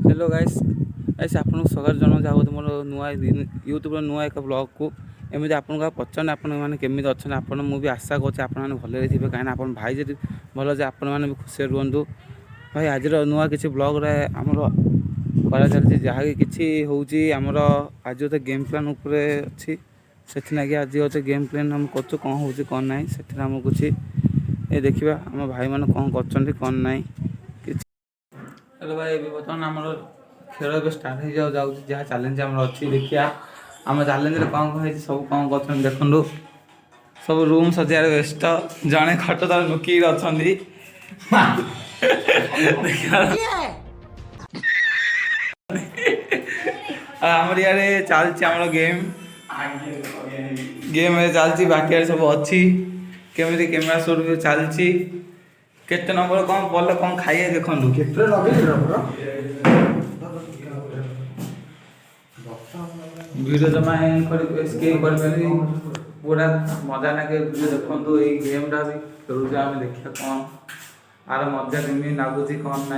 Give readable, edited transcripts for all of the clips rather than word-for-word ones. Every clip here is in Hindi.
हेलो गाइस गाइस आपको स्वागत जनाऊँ मोर नुआ यूट्यूब नुआ एक ब्लॉग को एमती आपको पचारे आपने केमी अच्छा आप मुझे आशा करें भले थे कहीं आप भाई जी भल जे आपने भी खुशी रुहतु भाई आज नुआ कि ब्लॉग आमर करा चलती जहाँ कि होमर आज गोटे गेम प्लान अच्छी से आज गोटे गेम प्लान आम कर कौन हो कौन ना से आम कुछ ये देखा आम भाई मैंने कौन कर कौन ना हेलो भाई बर्तमान आम खेल स्टार्ट हो जाऊँ जहाँ चैलेंज आम अच्छी देखिया आम चैलेंज कौन कौन है सब कौन कर देखु सब रूम सजार व्यस्त जड़े खट तार लुक अच्छा आमर यारे चलती आम गेम गेम चलती बाकी सब अच्छी केमी कैमेरा शूट भी चलती केते नंबर कौन बोल कौन खाइए देखु वीडियो जमा पूरा मजा लगे वीडियो देखु ये गेमटा भी खेलुचे आम देखिए कौन आर मजा केमी लगुच कौन ना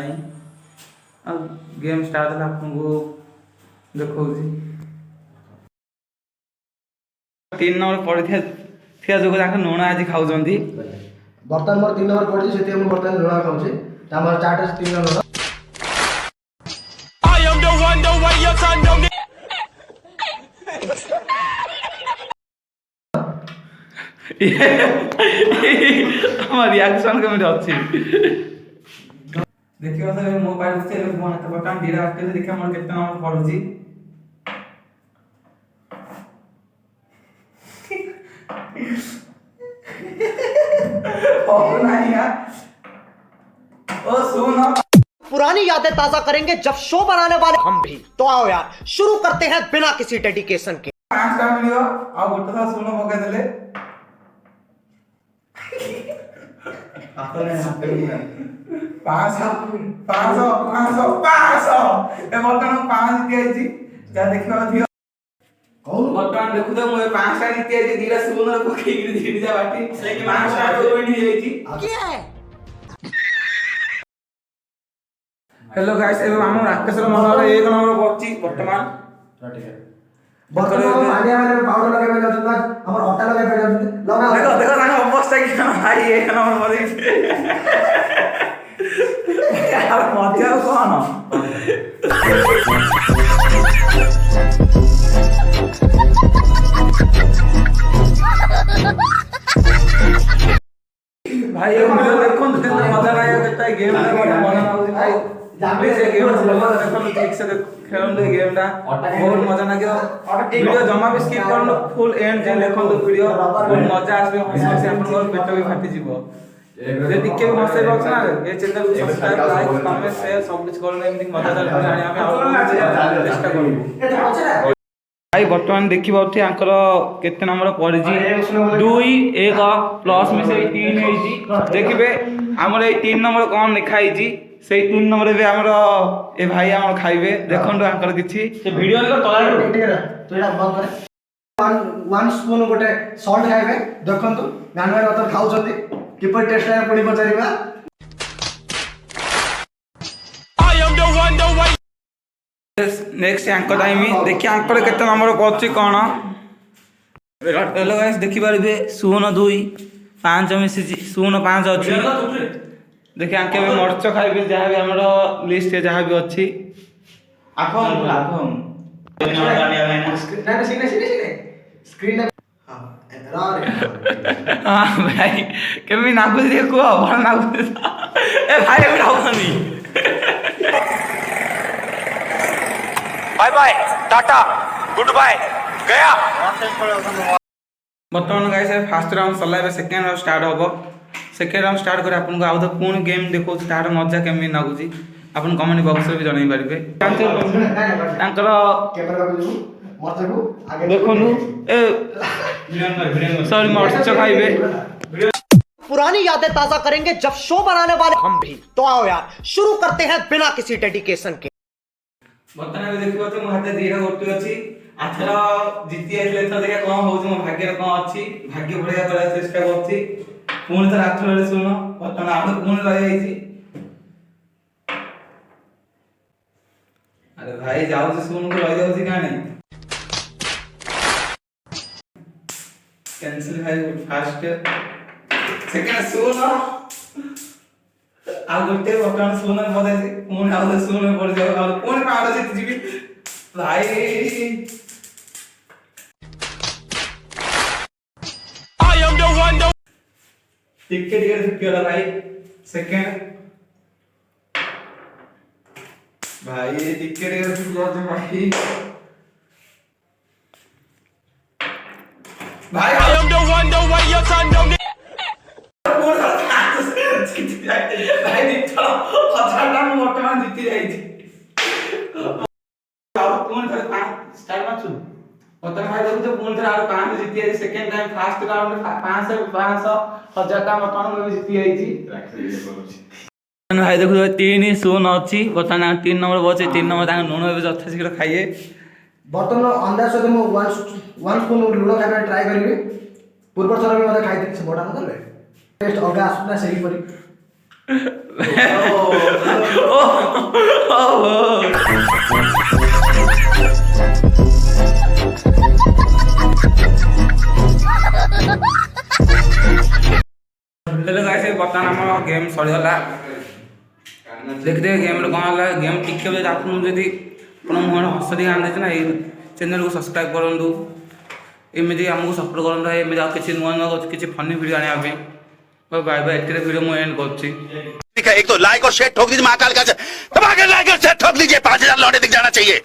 गेम स्टार्ट है आपको देखा 3 नंबर पड़ी थी जो लुण आज खाऊँ बर्तमान मोर 3 नंबर पड़ी से बर्तमान लुणा खाऊे हमर चार्ट 3 नंबर रिएक्शन केमी अच्छी देखिए मो पाखे मो हाथ बर्तमान दीटा बाटे देखिए मोर केते नंबर पड़ुची पुरानी यादें ताजा करेंगे जब शो बनाने वाले हम भी। तो आओ यार शुरू करते हैं बिना किसी डेडिकेशन के। 5 टा मिलियो आ गोटे था सुनो पके देले आपने हाथे में 500 ए बर्तमान 5 दिया छी जा देखिबा थियो कौन बर्तमान देखु तो मो 5 टा जीती छी दीरा सुनो पके दीडी जा बाटी से कि 5 टा तो विन हो छी क्या है हेलो गाइस एवं हम राकेश मनोहर 1 नंबर पड़ची वर्तमान ठीक है बर्तमान आलिया वाले पाउडर लगाबे जात हमर आटा लगाबे जात लगा देखो देखो ना अवस्था की भाई 1 नंबर पड़ी यार मजा कौन भाई ये वीडियो देखो तो मजा आएगा कितना गेम में मजा आउची भाई जाबे से गेम बोलो देखो ठीक से खेलम दे गेम टा बहुत मजा लगे वीडियो जमा भी स्किप करन फुल एंड जे देखो तो वीडियो बहुत मजा आसे हंसी से अपन और पेट भी फाटी जीवो जे टिके भी हंसे बक्स ना ये चैनल को सब्सक्राइब लाइक कमेंट शेयर सब कुछ करन एमती मजा चल आनी हम चेष्टा करबो भाई बर्तमान देखिबा उठी आंकर केते नंबर पड़ी 2 1 प्लस में से 3 होईची देखिबे हमर ए 3 नंबर कौन लिखाई छी से 3 नंबर भी हमर ए भाई हमर खाइबे देखंडो आंकर किछि से वीडियो ले तोला तो एटा बंद करे 1 स्पून गोटे सॉल्ट खाइबे देखंतु गानवा मत खाउ जल्दी किपर टेस्ट है पड़ी पचारिबा नेक्स्ट आंकर टाइम देखिए आंकर केते नंबर पड़छि कोन हेलो गाइस देखि पारबे 02 5 मिसी 05 अछि देखिए आंके भी मरच खाइबे जहाँ भी हमरो लिस्ट है जहाँ भी अच्छी आखम स्क्रीन हां भाई केमी नागु देखो भल नागु ए भाई एबे होनी bye bye tata good bye गया बर्तमान गाइस फर्स्ट राउंड सरला है सेकंड राउंड स्टार्ट होबो सेकंड राउंड स्टार्ट करे आपन को आउ तो पूर्ण गेम देखो तार मजा केमी लागुची आपन कमेंट बॉक्स रे भी जणाई पारिबे तांकर कैमरा को मरचको आगे देखोनु ए सॉरी मरच खाइबे पुरानी यादें ताजा करेंगे जब शो बनाने वाले हम भी। तो आओ यार शुरू करते हैं बिना किसी डेडिकेशन के। बर्तमान भी देखिबो तो मो हाथे दीरा गोटी अछि आथरा जीती आइले तो देखा कोन होउछ मो भाग्य कोन अछि भाग्य बढ़िया करे चेष्टा करछि पुणी थोड़ा आठर शुण बर्तमान आम पुणी रही ଆରେ ଭାଇ ଯାଉଛି ଶୁଣକୁ ରହିଯାଉଛି କାହିଁ କ୍ୟାନ୍ସେଲ ଭାଇ ଫାଷ୍ଟ ସେକେଣ୍ଡ ଶୁଣ ଆଉ ଗୋଟେ ବର୍ତ୍ତମାନ ଶୁଣ ପଦେଇଛି ପୁଣି ଆଉ ଗୋଟେ ଶୁଣ ପଡ଼ିଯାଉ ଆଉ ପୁଣି ପାଉଁଶ ଜିତିଯିବି ଭାଇ ଟିକେ ଟିକେ ଜିତିଗଲା ଭାଇ ସେକେଣ୍ଡ ଭାଇ ଟିକେ ଟିକେ ଜିତିଗଲା ଭାଇ ଭାଇ I am the one the way your son don't need ଭାଇ ଦିଥର 1000ଟା ମୁଁ ବର୍ତ୍ତମାନ ଜିତି ଯାଇଛି ଆଉ ପୁଣି ଥରେ ଷ୍ଟାର୍ଟ ମାଛୁ ବର୍ତ୍ତମାନ ଭାଇ ଦେଖୁଛ ପୁଣି ଥରେ ଆଉ 5 ଜିତି ଯାଇଛି ସେକେଣ୍ଡ ଟାଇମ ଫାର୍ଷ୍ଟ ରାଉଣ୍ଡ 500 1000ଟା ବର୍ତ୍ତମାନ ମୁଁ ଜିତି ଯାଇଛି ଭାଇ ଦେଖୁଛ 3-0 ଅଛି ବର୍ତ୍ତମାନ 3 ନମ୍ବର ବଚେ 3 ନମ୍ବର ତାଙ୍କ ଲୁଣ ଏବେ ଯଥାଶୀଘ୍ର ଖାଇବେ ବର୍ତ୍ତମାନ ଅନ୍ଦାଜ ସହିତ ମୁଁ ୱାନ୍ ସ୍ପୁନ୍ ଲୁଣ ଖାଇବା ଟ୍ରାଏ କରିବି ପୂର୍ବ ଥର ବି ମୋତେ ଖାଇଥିଲି ସେ ବଡ଼ ଆନନ୍ଦରେ ଟେଷ୍ଟ ଅଲଗା ଆସୁନା ସେହିପରି हेलो गाइस ବର୍ତ୍ତମାନ ଆମର ଗେମ୍ ସରିଗଲା ଦେଖିଦେବେ ଗେମ୍ରେ କ'ଣ ହେଲା ଗେମ୍ ଟିକେ ଯଦି ଆପଣ ଯଦି ଆପଣ ମୁହଁରେ ହସ ଟିକେ ଆଣିଦେଇছে ନା ଏଇ ଚ୍ୟାନେଲକୁ ସବସ୍କ୍ରାଇବ୍ କରନ୍ତୁ ଏମିତି ଆମକୁ ସପୋର୍ଟ କରନ୍ତୁ ଏମିତି ଆଉ କିଛି ନୂଆ ନୂଆ କିଛି ଫନି ଭିଡ଼ିଓ ଆଣିବା ପାଇଁ बाय बाय एतिरे वीडियो मु एंड करछि एक तो लाइक और शेयर ठोक दीजिए महाकाल का धमाके लाइक और शेयर ठोक दीजिए 5000 लौटे दिख जाना चाहिए।